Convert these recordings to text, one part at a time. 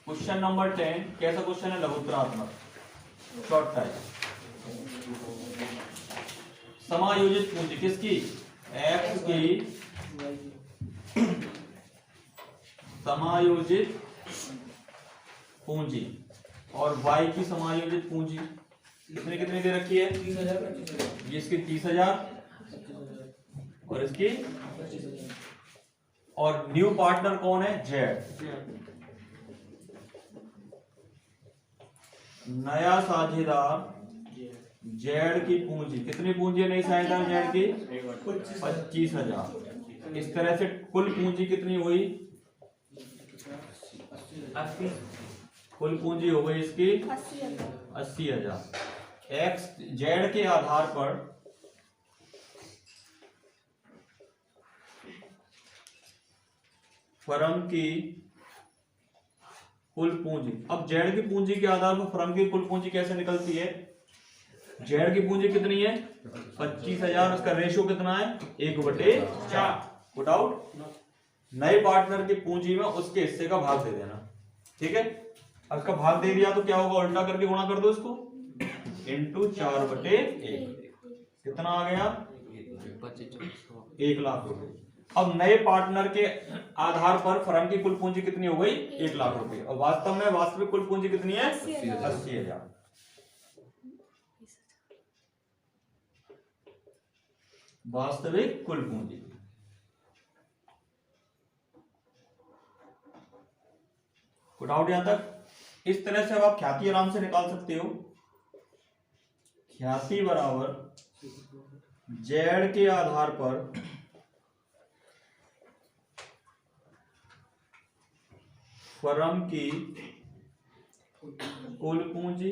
Question number 10 कैसा question है? लघुत्तरात्मक, short type. समायोजित पूंजी किसकी? एक्स की समायोजित पूंजी और वाई की समायोजित पूंजी कितने कितने दे रखी है? 30,000। ये इसकी 30,000 और इसकी, और न्यू पार्टनर कौन है? जेड। नया साझेदार जेड की पूंजी कितनी पूंजी है? नई साझेदार जेड की 25,000। इस तरह से कुल पूंजी कितनी हुई? 80। कुल पूंजी हो गई इसकी 80,000। एक्स जेड के आधार पर फर्म की कुल पूंजी। अब जेड की पूंजी के आधार पर फर्म की कुल पूंजी कैसे निकलती है? जेड की पूंजी कितनी है? 25,000। उसका रेशियो कितना है? 1/4। Put out. नए पार्टनर की पूंजी में उसके हिस्से का भाग दे देना, ठीक है। अब इसका भाग दे दिया तो क्या होगा? उल्टा करके गुणा कर दो इसको, इंटू 4/1। कितना आ गया? 1 लाख रुपए। अब नए पार्टनर के आधार पर फर्म की कुल पूंजी कितनी हो गई? 1 लाख रुपए। और वास्तव में वास्तविक कुल पूंजी कितनी है? 80,000। वास्तविक कुल पूंजी। पुट आउट यहां तक। इस तरह से अब आप ख्याति आराम से निकाल सकते हो। ख्याति बराबर जेड के आधार पर फर्म की कुल पूंजी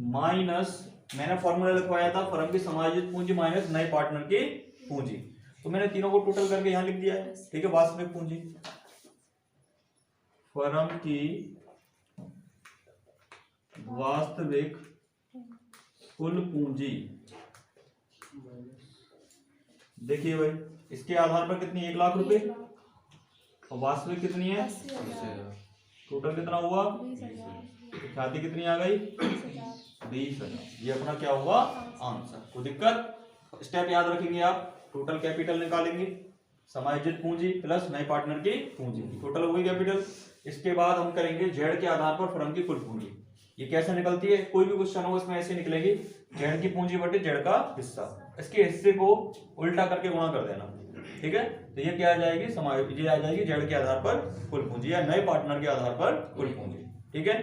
माइनस, मैंने फॉर्मूला लिखवाया था फर्म की समायोजित पूंजी माइनस नए पार्टनर की पूंजी, तो मैंने तीनों को टोटल करके यहां लिख दिया है, ठीक है। वास्तविक पूंजी, फर्म की वास्तविक कुल पूंजी, देखिए भाई इसके आधार पर कितनी? 1 लाख रुपए। और वास्तविक कितनी है? टोटल कितना हुआ? ख्याति कितनी आ गई? 20,000। ये अपना क्या हुआ? आंसर। कोई दिक्कत? स्टेप याद रखेंगे आप। टोटल कैपिटल निकालेंगे, समायोजित पूंजी प्लस नए पार्टनर की पूंजी, टोटल हो गई कैपिटल। इसके बाद हम करेंगे जेड के आधार पर फर्म की कुल पूंजी। ये कैसे निकलती है? कोई भी क्वेश्चन हो इसमें ऐसे निकलेगी, जेड की पूंजी बटे जेड का हिस्सा, इसके हिस्से को उल्टा करके गुणा कर देना, ठीक है। तो ये क्या आ जाएगी? समायोजित, ये आ जाएगी जेड के आधार पर कुल पूंजी या नए पार्टनर के आधार पर कुल पूंजी, ठीक है।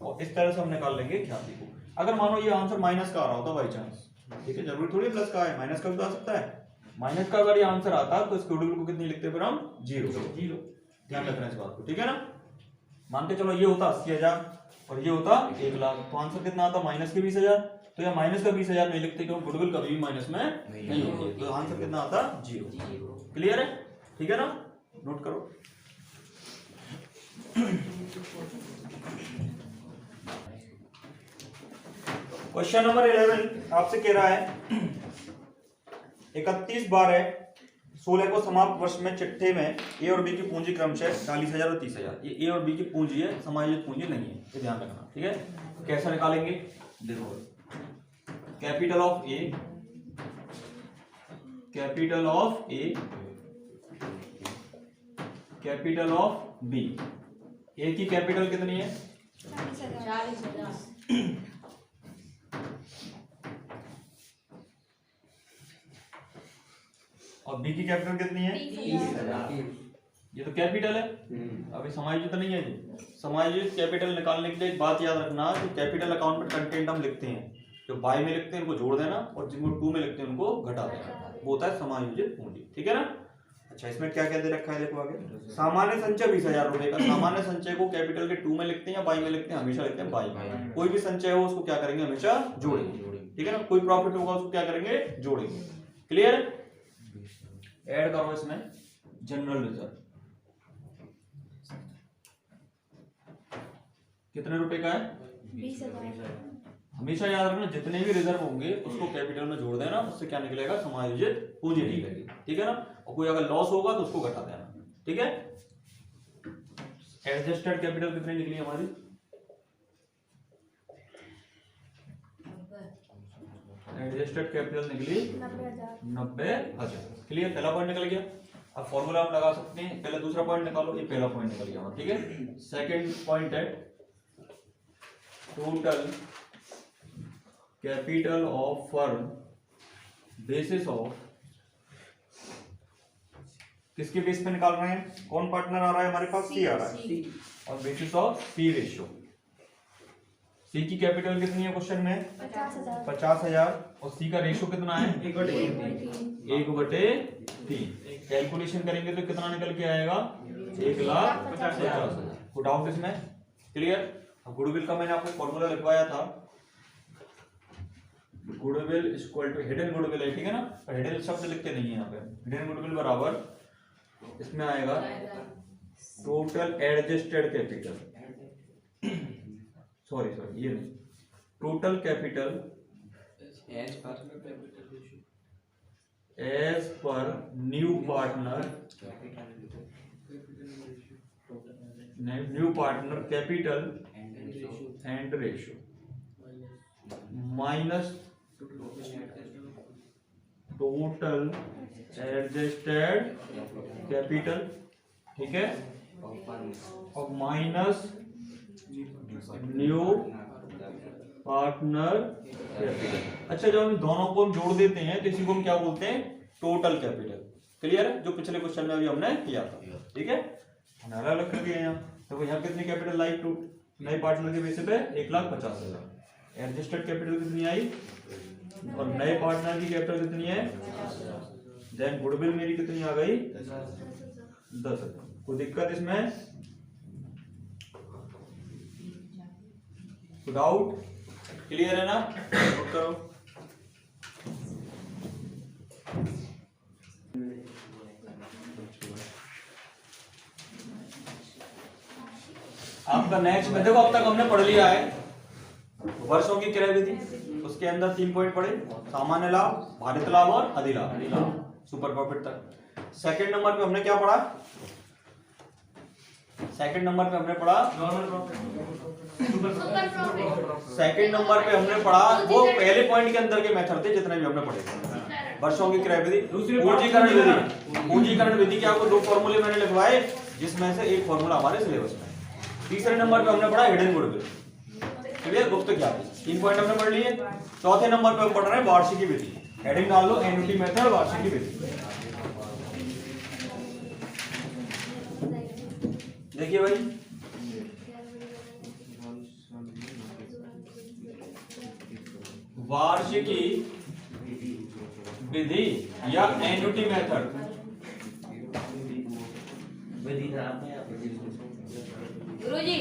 और इस तरह से हम निकाल लेंगे ख्याति को। अगर मानो ये आंसर माइनस का आ रहा होता बाई चांस, ठीक है, जरूरी थोड़ी प्लस का है, माइनस का भी तो आ सकता है। माइनस का अगर ये आंसर आता तो इसके रूट को कितनी लिखते? फिर हम 0। ध्यान रखना इस बात को, ठीक है ना। मान के चलो ये होता 80,000 और ये होता 1 लाख, तो आंसर कितना आता? माइनस के 20,000। तो या माइनस का 20,000 नहीं लिखते क्योंकि गुडविल कभी भी माइनस में नहीं होती, तो आंसर कितना आता? 0। क्लियर है? ठीक है ना, नोट करो। क्वेश्चन नंबर 11 आपसे कह रहा है 31 बार है 16 को समाप्त वर्ष में चिट्ठे में ए और बी की पूंजी क्रमशः 40,000 और 30,000। ये ए और बी की पूंजी है, समायोजित पूंजी नहीं है, ये ध्यान रखना, ठीक है। तो कैसा निकालेंगे? देखो, capital of A, capital of A, capital of B. A की कैपिटल कितनी है? 40,000। और बी की कैपिटल कितनी है? 30,000। ये तो कैपिटल है, अभी समायोजित नहीं है जी। समायोजित कैपिटल निकालने के लिए एक बात याद रखना, जो कैपिटल अकाउंट में कंटेंट हम लिखते हैं, जो बाई में लिखते हैं उनको जोड़ देना और जिनको 2 में लिखते हैं उनको घटा देना, वो होता है समायोजित पूंजी, ठीक है ना। अच्छा, इसमें क्या क्या दे रखा है देखो आगे। सामान्य संचय 20,000 रुपए का। सामान्य संचय को कैपिटल के 2 में लिखते हैं या बाई में लिखते हैं? हमेशा लिखते हैं बाई में। कोई भी संचय हो उसको क्या करेंगे? हमेशा जोड़ेंगे, ठीक है ना। कोई प्रॉफिट होगा उसको क्या करेंगे? जोड़ेंगे। क्लियर? ऐड करो इसमें जनरल रिजर्व, कितने रुपए का है? 20,000। हमेशा याद रखना जितने भी रिजर्व होंगे उसको कैपिटल में जोड़ देना, उससे क्या निकलेगा? समायोजित पूंजी निकलेगी, ठीक है ना। और कोई अगर लॉस होगा तो उसको घटा देना, ठीक है। एडजस्टेड कैपिटल कितनी निकली हमारी? 90,000। क्लियर, पहला पॉइंट निकल गया। अब फॉर्मूला हम लगा सकते हैं, पहले दूसरा पॉइंट निकालो, ये पहला पॉइंट निकल गया। ठीक है, सेकंड पॉइंट है total capital of firm basis of, किसके बेस पे निकाल रहे हैं? कौन पार्टनर आ रहा है हमारे पास? सी आ रहा है, और बेसिस ऑफ सी रेशियो। सी की कैपिटल कितनी है क्वेश्चन में? 50,000। और सी का रेशियो कितना है? 1/3। कैलकुलेशन करेंगे तो कितना निकल के आएगा? 1,50,000। कोई डाउट इसमें? क्लियर। अब गुडविल का मैंने आपको फॉर्मूला लिखवाया था, goodwill equal to hidden goodwill है, ठीक है ना? पर हिडन शब्द लिखते नहीं है यहाँ पे। हिडन गुडविल बराबर इसमें आएगा टोटल एडजस्टेड कैपिटल, सॉरी ये नहीं, total capital as per new partner capital and ratio minus total adjusted capital, ठीक है, और माइनस न्यू पार्टनर कैपिटल। अच्छा, जब हम दोनों को हम जोड़ देते हैं तो इसी को हम क्या बोलते हैं? Total capital. क्लियर है, जो पिछले क्वेश्चन में अभी हमने किया था। ठीक है, अलग अलग कर दिया यहाँ। तो यहाँ कितनी कैपिटल लाई? टू नए पार्टनर के बेसिस पे 1,50,000। एडजस्टेड कैपिटल कितनी आई? और नए पार्टनर की कैपिटल कितनी है? देन गुडविल मेरी कितनी आ गई? 10,000। कोई दिक्कत इसमें? डाउट? क्लियर है ना? नोट करो। आपका नेक्स्ट में देखो, अब तक हमने पढ़ लिया है वर्षों की क्रय विधि। उसके अंदर 3 पॉइंट पढ़े, सामान्य लाभ, भारित लाभ और अधिलाभ, सुपर प्रॉफिट तक। सेकंड नंबर पे हमने क्या पढ़ा? सेकंड नंबर पे हमने पढ़ा सेकंड नंबर पे हमने पढ़ा वो पहले पॉइंट के अंदर के मेथड थे जितने भी हमने पढ़े, वर्षों की क्रय विधि, पूंजीकरण विधि। पूंजीकरण विधि के आपको 2 फॉर्मूले मैंने लिखवाए, जिसमें से एक फॉर्मूला हमारे सिलेबस में। तीसरे नंबर पे हमने पढ़ा हिडन गुडविल, क्लियर, गुप्त ख्याति। 3 पॉइंट हमने पढ़ लिए। चौथे नंबर पे हम पढ़ रहे हैं वार्षिकी विधि। हेडिंग डाल लो, एन्युटी मेथड, वार्षिकी विधि। देखिए भाई, वार्षिकी विधि या एन्युटी मेथड, गुरुजी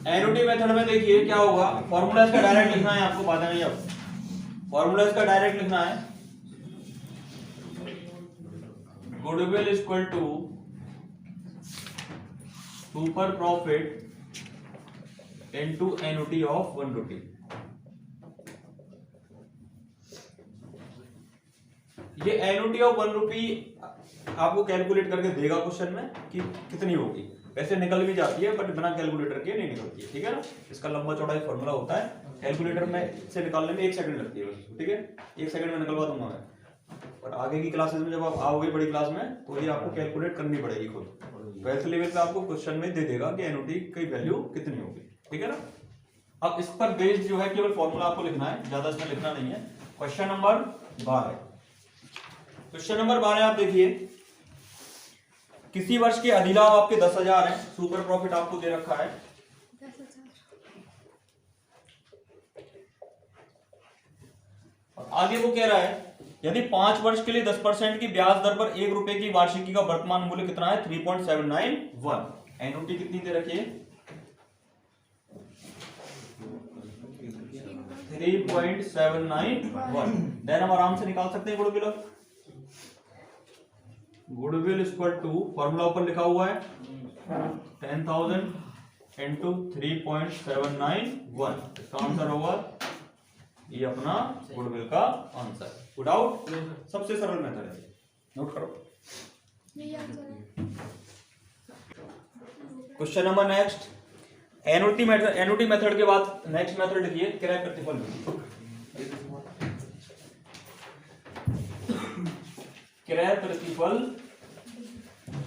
एन्युटी मेथड में देखिए क्या होगा। फॉर्मूला इसका डायरेक्ट लिखना है आपको, बाद में अब फॉर्मूला इसका डायरेक्ट लिखना है। Goodwill equal to super profit into annuity of 1 rupee. ये एन्युटी ऑफ 1 रुपी आपको कैलकुलेट करके देगा क्वेश्चन में कि कितनी होगी। वैसे निकल भी जाती है, बट बिना कैलकुलेटर के नहीं निकलती है, ठीक है ना? इसका लंबा चौड़ा फॉर्मूला होता है, कैलकुलेटर में से निकालने में 1 सेकंड लगती है बस, ठीक है? 1 सेकंड में निकलवा दूंगा मैं। और आगे की क्लासेस में जब आप आओगे बड़ी क्लास में, तो ये आपको कैलकुलेट करनी पड़ेगी खुद। 12th लेवल पे आपको क्वेश्चन में दे देगा कि एन्युटी की वैल्यू कितनी होगी, ठीक है ना? अब इस पर बेस्ड जो है केवल फॉर्मूला आपको लिखना है, ज्यादा इसमें लिखना नहीं है। क्वेश्चन नंबर 12, क्वेश्चन नंबर 12 आप देखिए, किसी वर्ष के अधिलाभ आपके 10,000 है, सुपर प्रॉफिट आपको दे रखा है 10,000। और आगे वो कह रहा है यदि 5 वर्ष के लिए 10% की ब्याज दर पर 1 रुपए की वार्षिकी का वर्तमान मूल्य कितना है? 3.791। एन्युटी कितनी दे रखी है? 3.791। देन हम आराम से निकाल सकते हैं goodwill. Goodwill equal to, formula ऊपर लिखा हुआ है, 10,000 इंटू 3.791। इसका आंसर होगा ये अपना गुडविल का आंसर। विदाउट, सबसे सरल मेथड है। नोट करो। यही आंसर है। Question number next, annuity method के बाद नेक्स्ट मेथड लिखिए क्रय प्रतिफल। क्रय प्रतिफल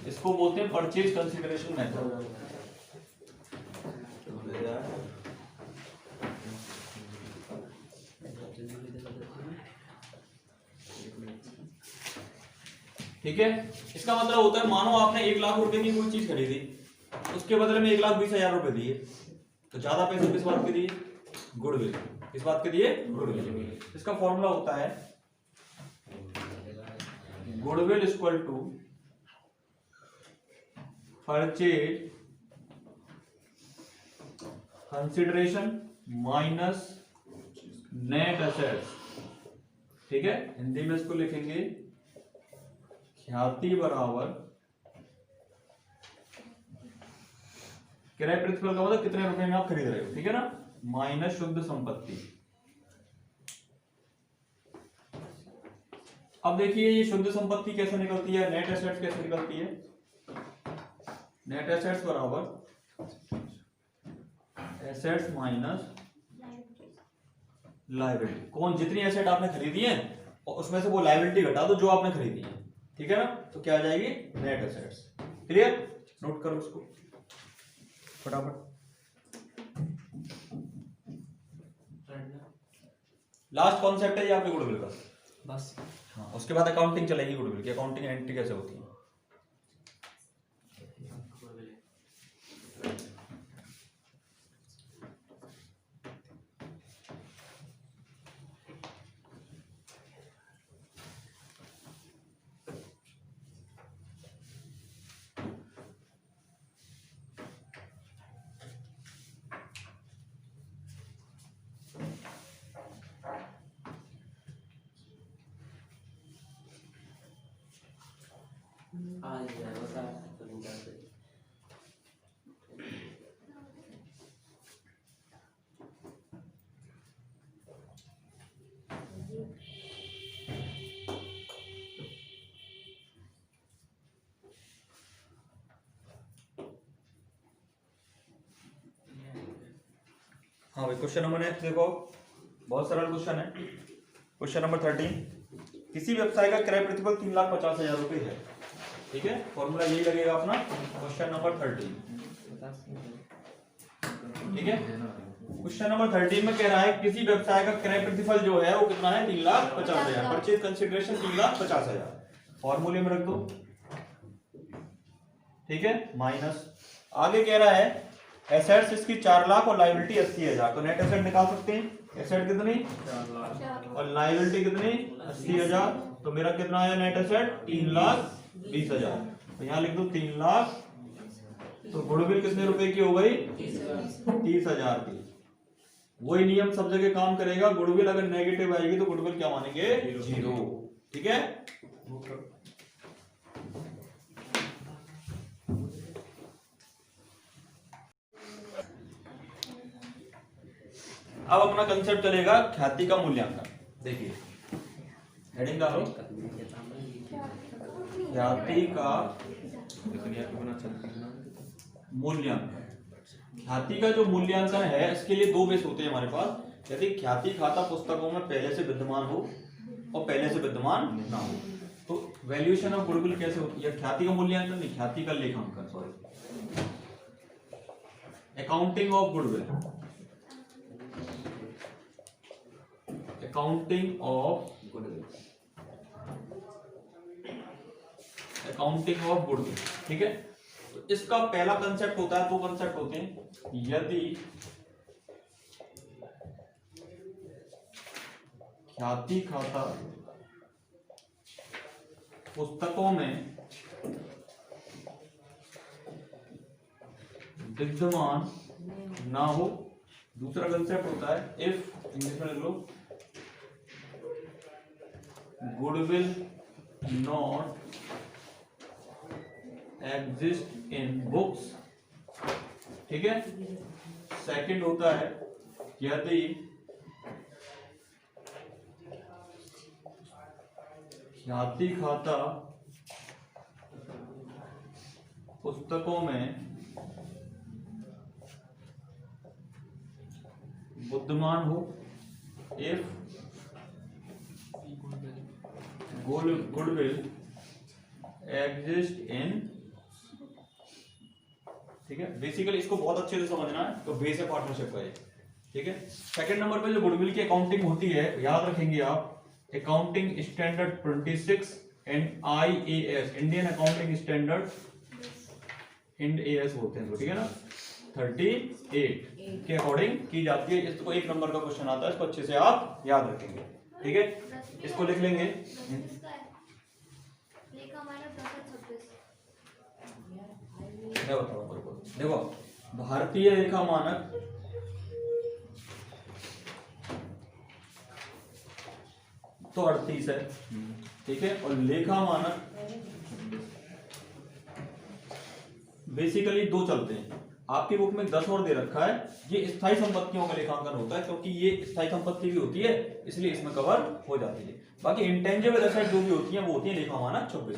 इसको बोलते हैं परचेज कंसिडरेशन मेथड। ठीक है, इसका मतलब होता है मानो आपने 1,00,000 रुपए की कोई चीज खरीदी, उसके बदले में 1,20,000 रुपए दिए, तो ज्यादा पैसे किस बात के दिए? गुडविल। किस बात के दिए? गुडविल। इसका फॉर्मूला होता है goodwill equal to purchase consideration minus net assets. ठीक है, हिंदी में इसको लिखेंगे ख्याति बराबर क्रय प्रतिफल का मतलब कितने रुपए में आप खरीद रहे हो, ठीक है ना, माइनस शुद्ध संपत्ति। अब देखिए ये शुद्ध संपत्ति कैसे निकलती है, नेट एसेट्स कैसे निकलती है। नेट एसेट्स बराबर एसेट्स माइनस लायबिलिटी। कौन जितनी एसेट आपने खरीदी है और उसमें से वो लायबिलिटी घटा दो जो आपने खरीदी है, ठीक है ना, तो क्या आ जाएगी? Net assets. क्लियर? नोट करो उसको फटाफट। लास्ट कॉन्सेप्ट है ये आपके गुडविल का बस। हाँ, उसके बाद अकाउंटिंग चलेगी गुडविल की। अकाउंटिंग एंट्री कैसे होती है? हाँ भाई, क्वेश्चन नंबर नेक्स्ट देखो, बहुत सरल क्वेश्चन है। क्वेश्चन नंबर 13, किसी व्यवसाय का क्रय प्रतिफल 3,50,000 रुपए है। ठीक है, फॉर्मूला यही लगेगा अपना। क्वेश्चन नंबर 13, ठीक है। क्वेश्चन नंबर 13 में कह रहा है किसी व्यवसाय का क्रय प्रतिफल जो है वो कितना है? 3,50,000। परचेज कंसिडरेशन 3,50,000 फॉर्मूले में रख दो, ठीक है, माइनस आगे कह रहा है एसेट्स इसकी 4,00,000 और लायबिलिटी 80,000। तो नेट एसेट निकाल सकते हैं। एसेट कितनी? 4,00,000 और लायबिलिटी कितनी? 80,000। तो मेरा कितना आया नेट एसेट? 3,20,000। तो यहाँ लिख दो 3,00,000। तो गुडविल कितने रुपए की हो गई? 30,000 की। वही नियम सब जगह काम करेगा। गुडविल अगर नेगेटिव आएगी तो गुडविल क्या मानेंगे? 0। ठीक है, अब अपना कंसेप्ट चलेगा ख्याति का मूल्यांकन। देखिए हेडिंग डालो, ख्याति का मूल्यांकन। ख्याति का जो मूल्यांकन है इसके लिए 2 बेस होते हैं हमारे पास। यदि ख्याति खाता पुस्तकों में पहले से विद्यमान हो और पहले से विद्यमान ना हो तो वैल्यूएशन ऑफ गुडविल कैसे होती है? ख्याति का मूल्यांकन नहीं, ख्याति का लेखांकन, sorry, accounting of goodwill. Accounting of goodwill, accounting of goodwill, ठीक है। तो इसका पहला कंसेप्ट होता है, 2 कंसेप्ट होते हैं। यदि ख्याति खाता पुस्तकों में विद्यमान ना हो। दूसरा कंसेप्ट होता है इफ, इंग्लिश में लिख लो, goodwill not exist in books, ठीक है। सेकंड होता है यदि ख्याति खाता पुस्तकों में बुद्धिमान हो, इफ गुडविल एग्जिस्ट इन, ठीक है। बेसिकली इसको बहुत अच्छे से समझना है, तो बेस है पार्टनरशिप का ये, ठीक है। सेकंड नंबर पे जो गुडविल की अकाउंटिंग होती है, याद रखेंगे आप, accounting standard 26 and IAS, Indian accounting standard, Ind AS बोलते हैं, ठीक है ना, 38 के अकॉर्डिंग की जाती है। इसको एक नंबर का क्वेश्चन आता है, इसको अच्छे से आप याद रखेंगे, ठीक है। इसको लिख लेंगे। मैं बताऊँ बिल्कुल, देखो भारतीय लेखा मानक तो 38 है, ठीक है, और लेखा मानक बेसिकली दो चलते हैं। आपकी बुक में 10 और दे रखा है, ये स्थायी संपत्तियों का लेखांकन होता है, क्योंकि ये स्थायी संपत्ति भी होती है, इसलिए इसमें कवर हो जाती है। बाकी इंटेंजिबल एसेट जो भी होती है वो होती है लेखा मानक 26,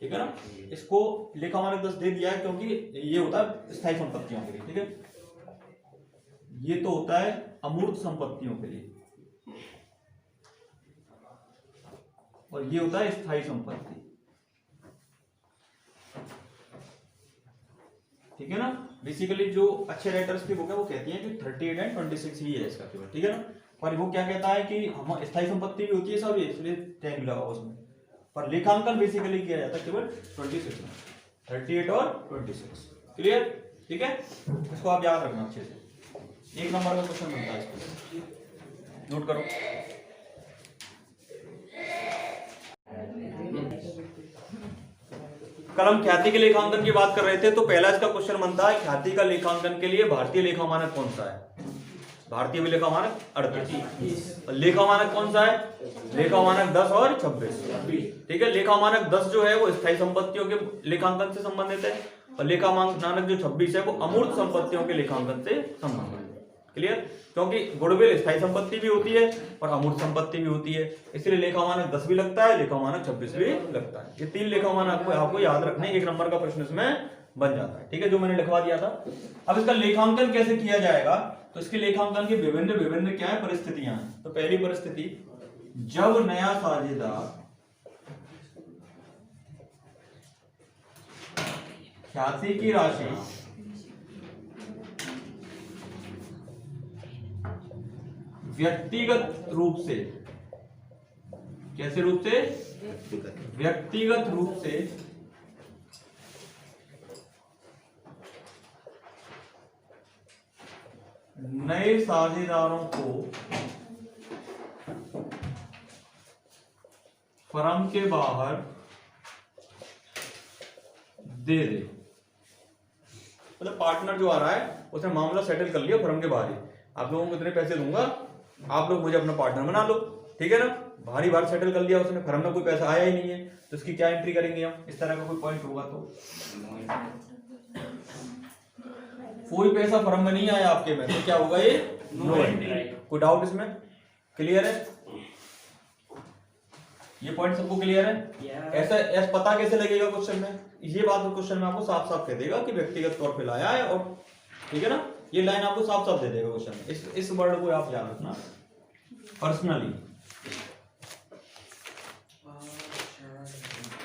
ठीक है ना। इसको लेखा मानक 10 दे दिया है क्योंकि ये होता है स्थायी संपत्तियों के लिए, ठीक है। ये तो होता है अमूर्त संपत्तियों के लिए, और ये होता है स्थायी संपत्ति, ठीक है ना। बेसिकली जो अच्छे राइटर्स की बुक है वो कहती है कि 38 एंड 26 ही है इसका केवल, ठीक है ना। पर वो क्या कहता है कि हम स्थायी संपत्ति भी होती है सब, इसलिए 10 लगा उसमें, पर लेखांकन बेसिकली किया जाता है केवल 26 में, 38 और 26, क्लियर, ठीक है। इसको आप याद रखना अच्छे से, एक नंबर का क्वेश्चन बनता है, इसको नोट करो। कल हम ख्याति के लेखांकन की बात कर रहे थे, तो पहला इसका क्वेश्चन बनता है ख्याति का लेखांकन के लिए भारतीय लेखा मानक कौन सा है। भारतीय लेखा मानक 38, लेखा मानक कौन सा है, लेखा मानक 10 और 26, ठीक है। लेखा मानक 10 जो है वो स्थायी संपत्तियों के लेखांकन से संबंधित है, और लेखा मानक जो 26 है वो अमूर्त संपत्तियों के लेखांकन से संबंधित है, क्लियर। क्योंकि गुडविल स्थायी संपत्ति भी होती है और अमूर्त संपत्ति भी होती है, इसलिए लेखा मानक 10 भी लगता है, लेखा मानक 26 भी लगता है। ये 3 लेखा मानक आपको याद रखने, एक नंबर का प्रश्न इसमें बन जाता है, ठीक है, जो मैंने लिखवा दिया था। अब इसका लेखांकन कैसे किया जाएगा, तो इसके लेखांकन की विभिन्न क्या है परिस्थितियां हैं। तो पहली परिस्थिति, जब नया साझेदार ख्याति की राशि व्यक्तिगत रूप से, कैसे रूप से, व्यक्तिगत रूप से नए साझेदारों को फर्म के बाहर दे दे, मतलब पार्टनर जो आ रहा है उसने मामला सेटल कर लिया फर्म के बाहर ही, आप लोगों को इतने पैसे दूंगा, आप लोग मुझे अपना पार्टनर बना लो, ठीक है ना। बाहरी बाहर सेटल कर लिया उसने, फर्म में कोई पैसा आया ही नहीं है, तो इसकी क्या एंट्री करेंगे हम, इस तरह का कोई पॉइंट होगा तो कोई पैसा फर्म में नहीं आया आपके में, तो क्या होगा ये नो एंट्री। कोई डाउट इसमें, क्लियर है, ये पॉइंट सबको क्लियर है। ऐसा पता कैसे लगेगा क्वेश्चन में, ये बात क्वेश्चन में आपको साफ साफ कह देगा कि व्यक्तिगत तौर पे लाया है, और ठीक है ना, ये लाइन आपको साफ साफ दे देगा क्वेश्चन में। इस वर्ड को आप याद रखना, पर्सनली,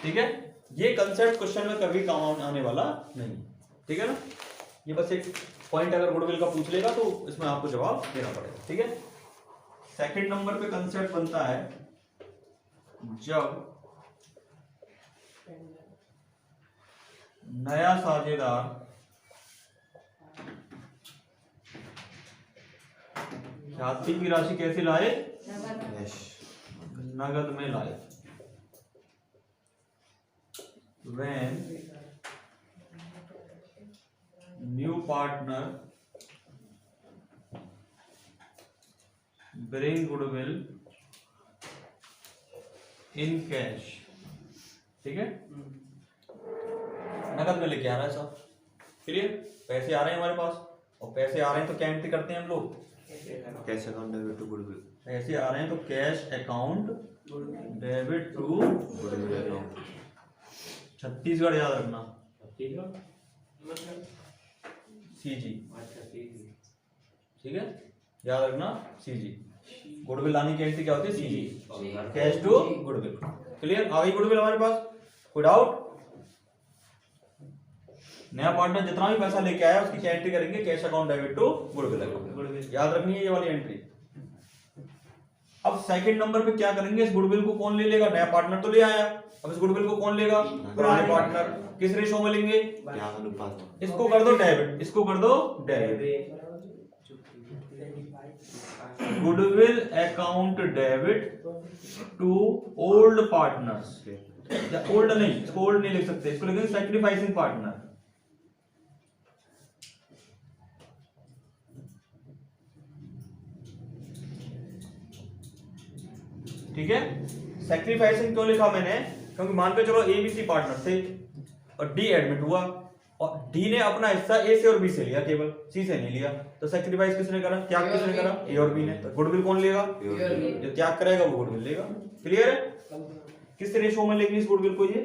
ठीक है। ये कंसेप्ट क्वेश्चन में कभी काम आने वाला नहीं, ठीक है ना। ये बस एक पॉइंट अगर गुडविल का पूछ लेगा तो इसमें आपको जवाब देना पड़ेगा, ठीक है। सेकंड नंबर पे कंसेप्ट बनता है, जब नया साझेदार ख्याति की राशि कैसे लाए, नगद में लाए। When new partner bring goodwill in cash, ठीक है, नगद में लेके आ रहा है सब, क्लियर। पैसे आ रहे हैं हमारे पास, और पैसे आ रहे हैं तो क्या एंट्री करते हैं हम लोग, cash account debit to goodwill. पैसे आ रहे हैं तो cash account debit to goodwill account. Chhattisgarh याद रखना, ठीक है मतलब CG, अच्छा ठीक ठीक है, याद रखना CG। गुडविल लाने की एंट्री क्या होती है? CG, है कैश टू गुडविल। क्लियर? आ गई गुडविल हमारे पास, कोई डाउट? नया पार्टनर जितना भी पैसा लेके आया उसकी क्या एंट्री करेंगे? Cash account debit to goodwill account. याद रखनी है ये वाली एंट्री। अब सेकंड नंबर पे क्या करेंगे? इस गुडविल को कौन ले लेगा? नया पार्टनर तो ले आया, अब इस गुडविल को कौन लेगा? पुराने पार्टनर। किस रेशो में लेंगे? इसको कर दो डेबिट, इसको कर दो debit. Goodwill account debit to old partners, old नहीं, इसको ओल्ड नहीं लिख सकते, इसको लिखेंगे सैक्रिफाइसिंग पार्टनर। ठीक है, सैक्रिफाइसिंग क्यों लिखा मैंने? क्योंकि मान के चलो ABC पार्टनर थे और D एडमिट हुआ और D ने अपना हिस्सा A से और B से लिया, केवल C से नहीं लिया, तो सैक्रिफाइस किसने करा? त्याग किसने करा? A और B ने। तो गुडविल कौन लेगा? जो त्याग करेगा वो गुडविल लेगा। क्लियर है? किस रेशो में लेंगे इस गुडविल को? ये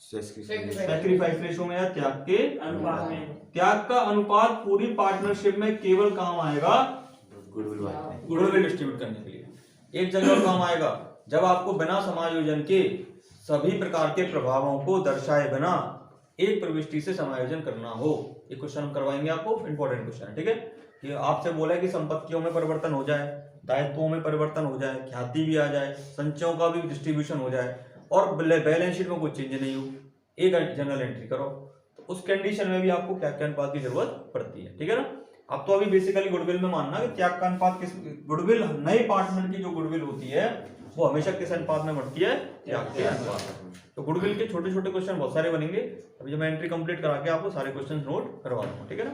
सैक्रिफाइस रेशो में या त्याग के अनुपात में। त्याग का अनुपात पूरी पार्टनरशिप में केवल काम आएगा गुडविल डिस्ट्रीब्यूट करने के लिए। एक जगह और काम आएगा जब आपको बिना समायोजन के सभी प्रकार के प्रभावों को दर्शाए बिना एक प्रविष्टि से समायोजन करना हो। ये क्वेश्चन हम करवाएंगे आपको, इंपॉर्टेंट क्वेश्चन है। ठीक है, ये आपसे बोला है कि संपत्तियों में परिवर्तन हो जाए, दायित्वों में परिवर्तन हो जाए, ख्याति भी आ जाए, संचयों का भी डिस्ट्रीब्यूशन हो जाए और बैलेंस शीट में कोई चेंज नहीं हो, एक जनरल एंट्री करो। तो उस कंडीशन में भी आपको क्या क्या अनुपात की जरूरत पड़ती है। ठीक है ना? अब तो अभी बेसिकली गुडविल में मानना कि त्याग का अनुपात किस, गुडविल नए पार्टनर की जो गुडविल होती है वो हमेशा किस अनुपात में बढ़ती है? त्याग के अनुपात में। तो गुडविल के छोटे छोटे क्वेश्चन बहुत सारे बनेंगे। अभी जब मैं एंट्री कंप्लीट करा के आपको सारे क्वेश्चन नोट करवा दूंगा। ठीक है ना?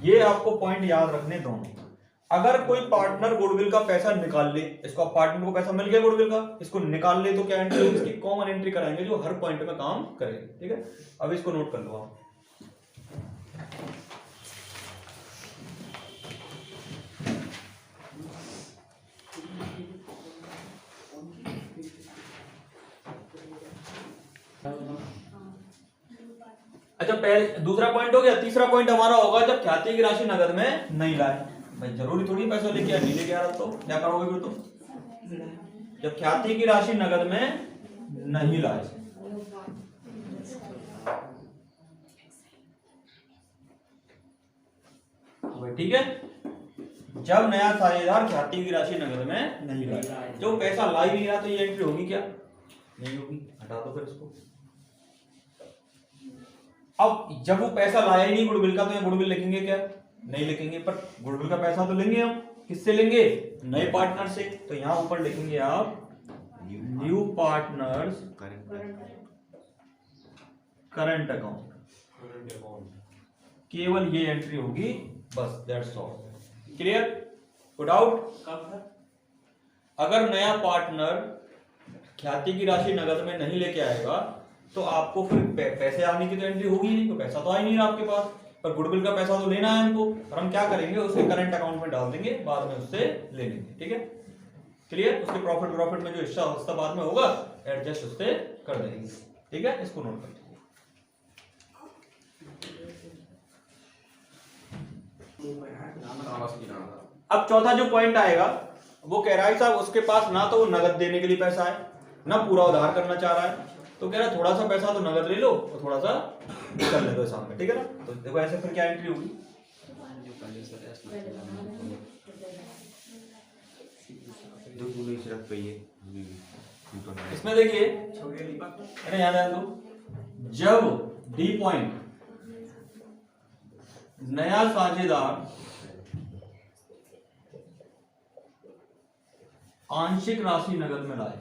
ये आपको पॉइंट याद रखने दोनों। अगर कोई पार्टनर गुडविल का पैसा निकाल ले, इसको पार्टनर को पैसा मिल गया गुडविल का, इसको निकाल ले, तो क्या एंट्री होगी? इसकी कॉमन एंट्री कराएंगे जो हर पॉइंट में काम करेगी। ठीक है, अब इसको नोट कर लो आप। अच्छा, पहले दूसरा पॉइंट हो गया। तीसरा पॉइंट हमारा होगा जब ख्याति की राशि नगद में नहीं लाए। भाई जरूरी थोड़ी पैसा लेके आ, नहीं लेके आ रहा तो क्या करोगे फिर? तो जब ख्याति की राशि नगद में नहीं लाए, ठीक है, जब नया साझेदार ख्याति की राशि नगद में नहीं लाए, जो पैसा ला ही नहीं रहा, तो ये एंट्री होगी क्या? नहीं होगी, हटा दो फिर इसको। अब जब वो पैसा लाया ही नहीं गुडविल का, तो यहाँ गुडविल लिखेंगे क्या? नहीं लिखेंगे, पर गुडविल का पैसा तो लेंगे हम। किससे लेंगे? नए पार्टनर से। तो यहाँ ऊपर लिखेंगे आप न्यू पार्टनर्स करंट अकाउंट। केवल ये एंट्री होगी, बस, that's all. Clear? Good out. अगर नया पार्टनर ख्याति की राशि नगद में नहीं लेके आएगा तो आपको फिर पैसे आने की तो एंट्री होगी नहीं, तो पैसा तो आ ही नहीं रहा आपके पास, पर गुडविल का पैसा तो लेना है हमको, और हम क्या करेंगे? उसे करंट अकाउंट में डाल देंगे, बाद में उससे ले लेंगे। ठीक है, क्लियर? उसके प्रॉफिट में जो हिस्सा बाद में होगा एडजस्ट उससे कर देंगे। ठीक है, इसको नोट कर लीजिए। अब चौथा जो पॉइंट आएगा वो कह रहा है साहब उसके पास ना तो वो नगद देने के लिए पैसा है, ना पूरा उधार करना चाह रहा है, तो कह रहा है थोड़ा सा पैसा तो नगद ले लो और थोड़ा सा कर ले दो सामने। ठीक है ना? तो देखो ऐसे फिर क्या एंट्री होगी? इसमें देखिए, अरे याद है तो जब डी पॉइंट नया साझेदार आंशिक राशि नगद में लाए,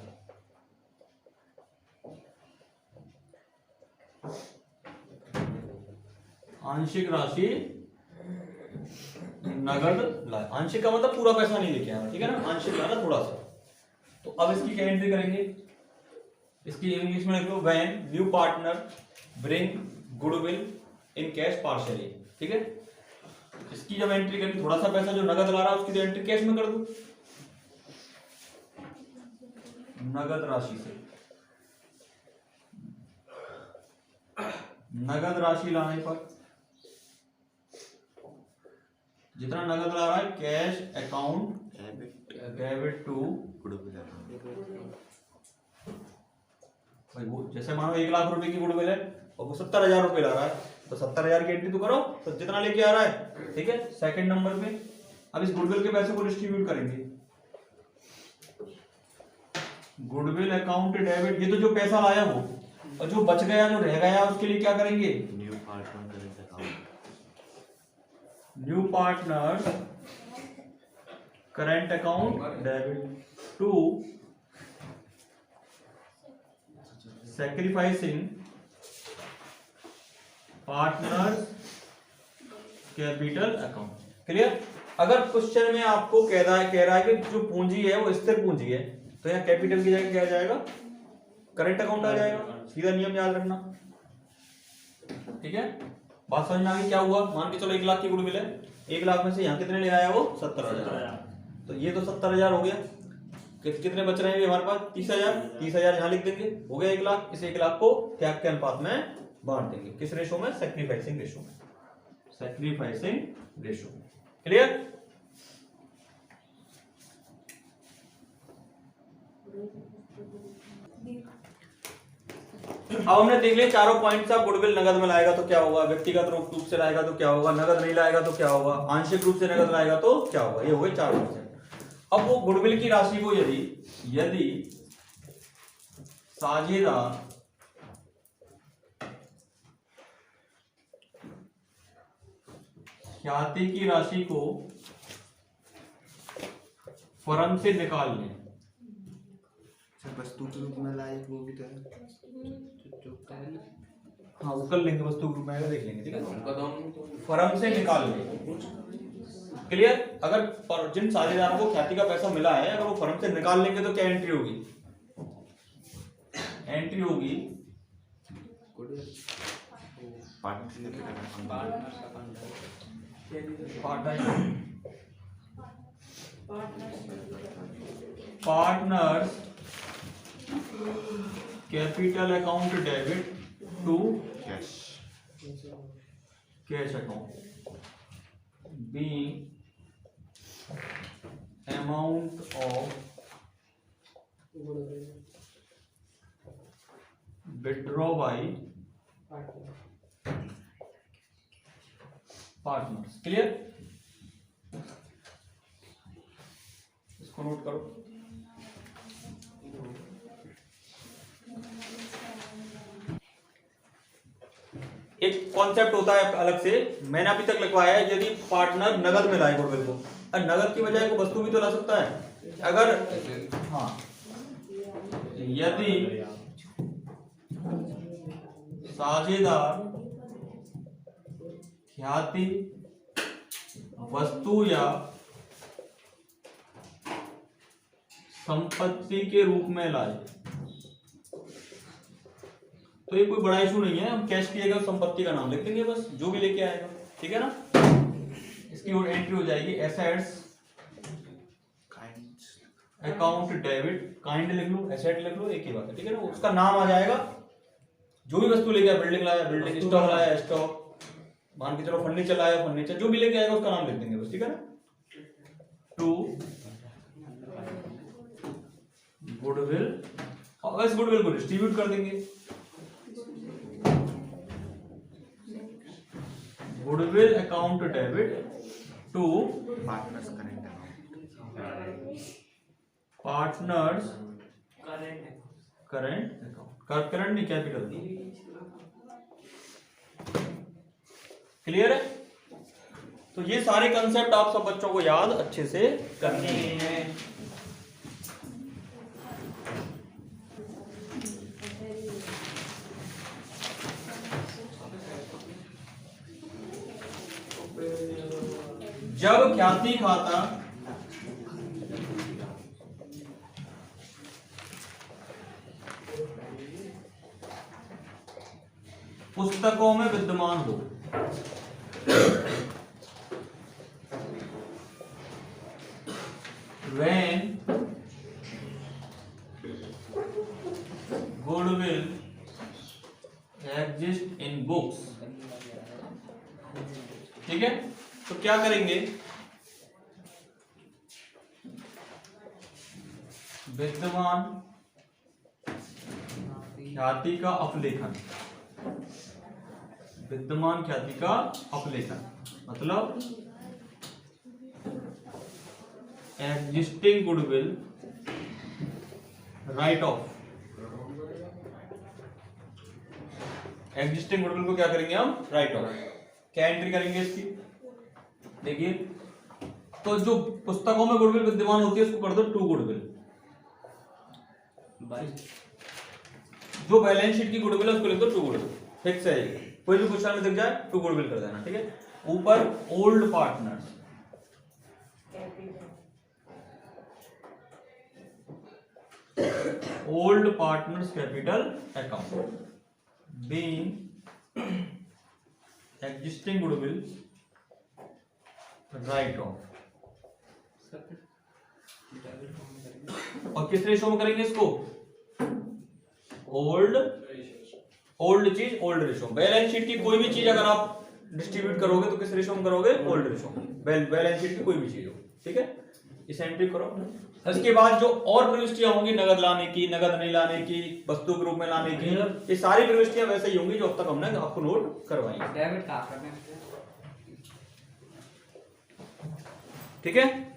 आंशिक राशि नगद लाए, आंशिक का मतलब पूरा पैसा नहीं लेके आना। ठीक है ना? आंशिक लाना थोड़ा सा। तो अब इसकी क्या एंट्री करेंगे? इसकी इंग्लिश में लिख लो, when new partner bring goodwill in cash partially. ठीक है, इसकी जब एंट्री करेंगे, थोड़ा सा पैसा जो नगद ला रहा है उसकी तो एंट्री कैश में कर दो, नगद राशि से। नगद राशि लाने पर जितना नगद ला रहा है कैश अकाउंट डेबिट टू भाई वो जैसे मानो 1 लाख रुपए की गुडविल है और वो 70,000 रुपए ला रहा है तो 70,000 की एंट्री तो करो तो जितना लेके आ रहा है, ठीक है। सेकंड नंबर पे अब इस गुडविल के पैसे को डिस्ट्रीब्यूट करेंगे। गुडविल अकाउंट डेबिट, ये तो जो पैसा लाया वो, और जो बच गया जो रह गया उसके लिए क्या करेंगे, new partner current account debit to sacrificing partner capital account. Clear. अगर क्वेश्चन में आपको कह रहा है कि जो पूंजी है वो स्थिर पूंजी है तो यहाँ कैपिटल की जगह क्या आ जाएगा, करंट अकाउंट आ जाएगा। सीधा नियम याद रखना, ठीक है। बात समझ में आ गई। क्या हुआ, मान के चलो 1 लाख की गुडविल है, 1 लाख में से यहाँ कितने ले आया वो 70,000, तो ये तो 70,000 हो गया। कितने बच रहे हैं हमारे पास 30,000, 30,000 यहाँ लिख देंगे, हो गया 1 लाख। इस 1 लाख को त्याग के अनुपात में बांट देंगे, किस रेशो में, सैक्रिफाइसिंग रेशो में, सैक्रिफाइसिंग रेशो। क्लियर। अब हमने देख लिया चारों पॉइंट्स। आप गुडविल नगद में लाएगा तो क्या होगा, व्यक्तिगत रूप से लाएगा तो क्या होगा, नगद नहीं लाएगा तो क्या होगा, आंशिक रूप से नगद लाएगा तो क्या होगा, ये हो गए 4 ऑप्शन। अब वो गुडविल की राशि को यदि साझेदार ख्याति की राशि को फर्म से निकाल लें, वस्तु के रूप में लाए वो भी तो है। हाँ वो कर लेंगे, वस्तु के रूप में देख लेंगे, ठीक है। फर्म से निकाल लें। क्लियर। अगर जिन साझेदारों को ख्याति का पैसा मिला है अगर वो फर्म से निकाल लेंगे तो क्या एंट्री होगी, एंट्री होगी partners capital account debit to cash account being amount of withdraw by partners। Clear. इसको नोट करो। एक कॉन्सेप्ट होता है अलग से, मैंने अभी तक लिखवाया है, यदि पार्टनर नगद में लाए गुडविल को, नगद की बजाय को वस्तु भी तो ला सकता है। अगर हाँ यदि साझेदार ख्याति वस्तु या संपत्ति के रूप में लाए तो ये कोई बड़ा इशू नहीं है, हम कैश की जगह संपत्ति का नाम लिख देंगे बस, जो भी लेके आएगा, ठीक है ना। इसकी एंट्री हो जाएगी एसेट्स अकाउंट डेबिट, काइंड लिख लो, एसेट लिख लो, एक ही बात है, ठीक है ना। उसका नाम आ जाएगा, जो भी वस्तु लेके आया, बिल्डिंग लाया बिल्डिंग, स्टॉक लाया स्टॉक, मान के चलो फर्नीचर लाया फर्नीचर, जो भी लेके आएगा उसका नाम लिख देंगे बस, ठीक है ना। टू गुडविल, और इस गुडविल को डिस्ट्रीब्यूट कर देंगे। Goodwill account debit to partners current account, partners current account, current नहीं कैपिटल। क्लियर है। तो ये सारे कंसेप्ट आप सब बच्चों को याद अच्छे से करने हैं। जब ख्याति खाता पुस्तकों में विद्यमान हो, when goodwill exists in books. ठीक है, तो क्या करेंगे, विद्यमान ख्याति का अपलेखन, विद्यमान ख्याति का अपलेखन मतलब existing goodwill right of. Existing goodwill को क्या करेंगे हम, राइट ऑफ। क्या एंट्री करेंगे इसकी, देखिए, तो जो पुस्तकों में गुडविल विद्यमान होती है उसको कर दो टू गुडविल। जो बैलेंस शीट की गुडविल है उसको लिख दो टू गुडविल, फिक्स है ये, कोई भी क्वेश्चन में दिख जाए टू गुडविल कर देना। ठीक है, ऊपर old partners, old partners capital account being existing goodwill right of. और किस रेशो में करेंगे इसको, ओल्ड चीज ओल्ड रेशो। बैलेंस शीट की कोई भी चीज अगर आप डिस्ट्रीब्यूट करोगे तो किस रेशो में करोगे, ओल्ड रेशो में। बैलेंस शीट की कोई भी चीज हो, ठीक है, इस एंट्री करो। इसके बाद जो और प्रविष्टियां होंगी, नगद लाने की, नगद नहीं लाने की, वस्तु के रूप में लाने की, ये सारी प्रविष्टियां वैसे ही होंगी जो अब तक हमने आपको नोट करवाई है। ठीक है।